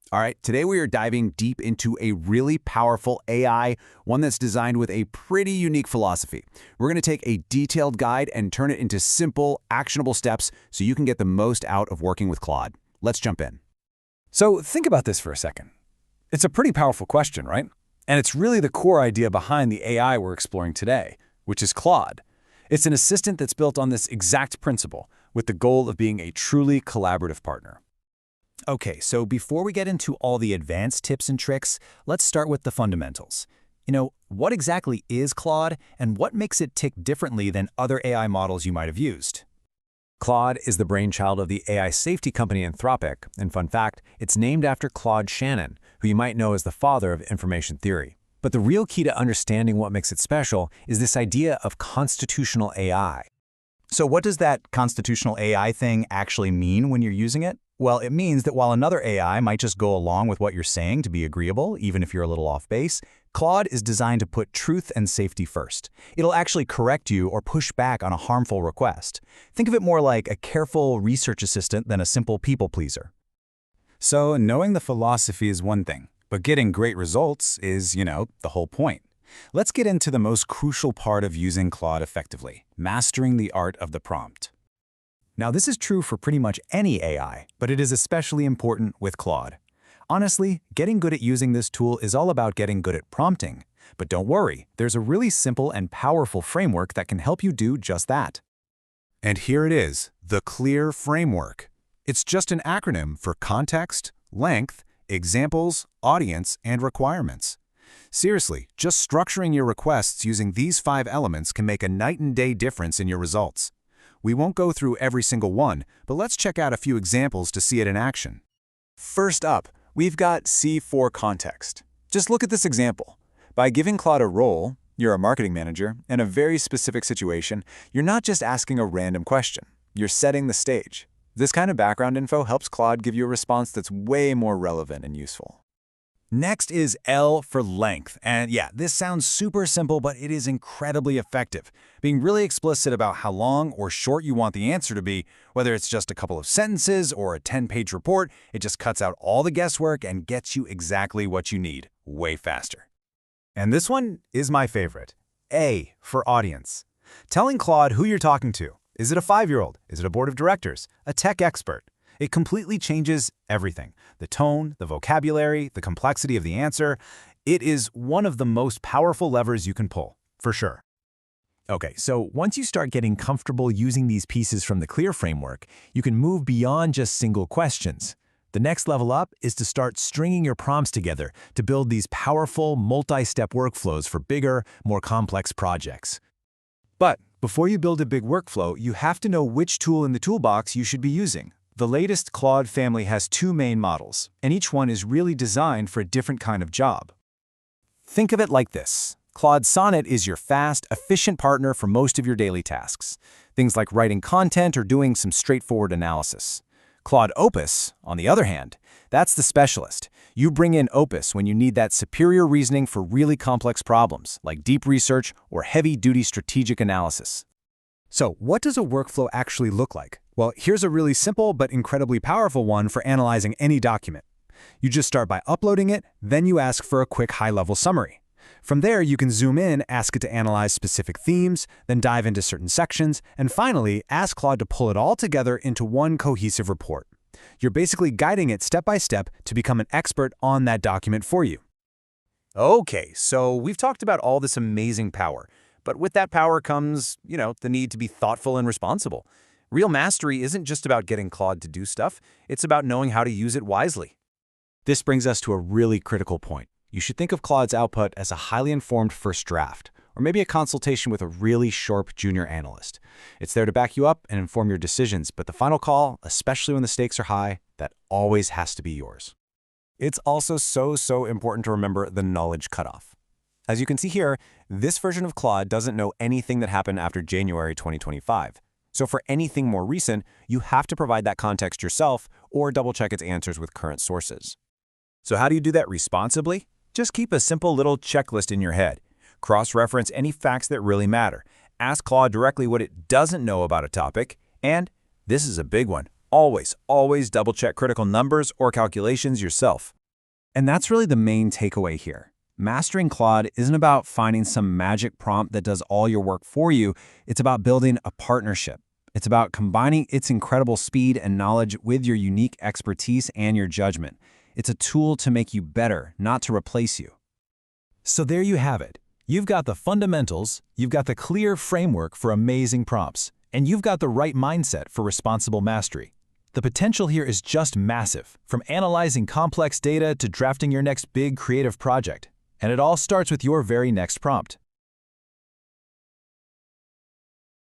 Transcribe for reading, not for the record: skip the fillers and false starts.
All right, today we are diving deep into a really powerful AI, one that's designed with a pretty unique philosophy. We're going to take a detailed guide and turn it into simple, actionable steps so you can get the most out of working with Claude. Let's jump in. So think about this for a second. It's a pretty powerful question, right? And it's really the core idea behind the AI we're exploring today, which is Claude. It's an assistant that's built on this exact principle, with the goal of being a truly collaborative partner. Okay, so before we get into all the advanced tips and tricks, let's start with the fundamentals. What exactly is Claude, and what makes it tick differently than other AI models you might have used? Claude is the brainchild of the AI safety company Anthropic, and fun fact, it's named after Claude Shannon, who you might know as the father of information theory. But the real key to understanding what makes it special is this idea of constitutional AI. So what does that constitutional AI thing actually mean when you're using it? Well, it means that while another AI might just go along with what you're saying to be agreeable, even if you're a little off base, Claude is designed to put truth and safety first. It'll actually correct you or push back on a harmful request. Think of it more like a careful research assistant than a simple people pleaser. So knowing the philosophy is one thing, but getting great results is, the whole point. Let's get into the most crucial part of using Claude effectively, mastering the art of the prompt. Now, this is true for pretty much any AI, but it is especially important with Claude. Honestly, getting good at using this tool is all about getting good at prompting. But don't worry, there's a really simple and powerful framework that can help you do just that. And here it is, the CLEAR framework. It's just an acronym for context, length, examples, audience, and requirements. Seriously, just structuring your requests using these 5 elements can make a night and day difference in your results. We won't go through every single one, but let's check out a few examples to see it in action. First up, we've got C4 context. Just look at this example. By giving Claude a role, you're a marketing manager, in a very specific situation, you're not just asking a random question. You're setting the stage. This kind of background info helps Claude give you a response that's way more relevant and useful. Next is L for length. And yeah, this sounds super simple, but it is incredibly effective. Being really explicit about how long or short you want the answer to be, whether it's just a couple of sentences or a 10-page report, it just cuts out all the guesswork and gets you exactly what you need, way faster. And this one is my favorite. A for audience. Telling Claude who you're talking to. Is it a 5-year-old? Is it a board of directors? A tech expert? It completely changes everything. The tone, the vocabulary, the complexity of the answer. It is one of the most powerful levers you can pull, for sure. Okay, so once you start getting comfortable using these pieces from the CLEAR framework, you can move beyond just single questions. The next level up is to start stringing your prompts together to build these powerful, multi-step workflows for bigger, more complex projects. But before you build a big workflow, you have to know which tool in the toolbox you should be using. The latest Claude family has 2 main models, and each one is really designed for a different kind of job. Think of it like this. Claude Sonnet is your fast, efficient partner for most of your daily tasks. Things like writing content or doing some straightforward analysis. Claude Opus, on the other hand, that's the specialist. You bring in Opus when you need that superior reasoning for really complex problems, like deep research or heavy-duty strategic analysis. So what does a workflow actually look like? Well, here's a really simple but incredibly powerful one for analyzing any document. You just start by uploading it, then you ask for a quick high-level summary. From there, you can zoom in, ask it to analyze specific themes, then dive into certain sections, and finally, ask Claude to pull it all together into one cohesive report. You're basically guiding it step by step to become an expert on that document for you. Okay, so we've talked about all this amazing power, but with that power comes, the need to be thoughtful and responsible. Real mastery isn't just about getting Claude to do stuff, it's about knowing how to use it wisely. This brings us to a really critical point. You should think of Claude's output as a highly informed first draft, or maybe a consultation with a really sharp junior analyst. It's there to back you up and inform your decisions, but the final call, especially when the stakes are high, that always has to be yours. It's also so important to remember the knowledge cutoff. As you can see here, this version of Claude doesn't know anything that happened after January 2025. So for anything more recent, you have to provide that context yourself or double-check its answers with current sources. So how do you do that responsibly? Just keep a simple little checklist in your head. Cross-reference any facts that really matter. Ask Claude directly what it doesn't know about a topic. And, this is a big one, always double-check critical numbers or calculations yourself. And that's really the main takeaway here. Mastering Claude isn't about finding some magic prompt that does all your work for you. It's about building a partnership. It's about combining its incredible speed and knowledge with your unique expertise and your judgment. It's a tool to make you better, not to replace you. So there you have it. You've got the fundamentals, you've got the clear framework for amazing prompts, and you've got the right mindset for responsible mastery. The potential here is just massive, from analyzing complex data to drafting your next big creative project. And it all starts with your very next prompt.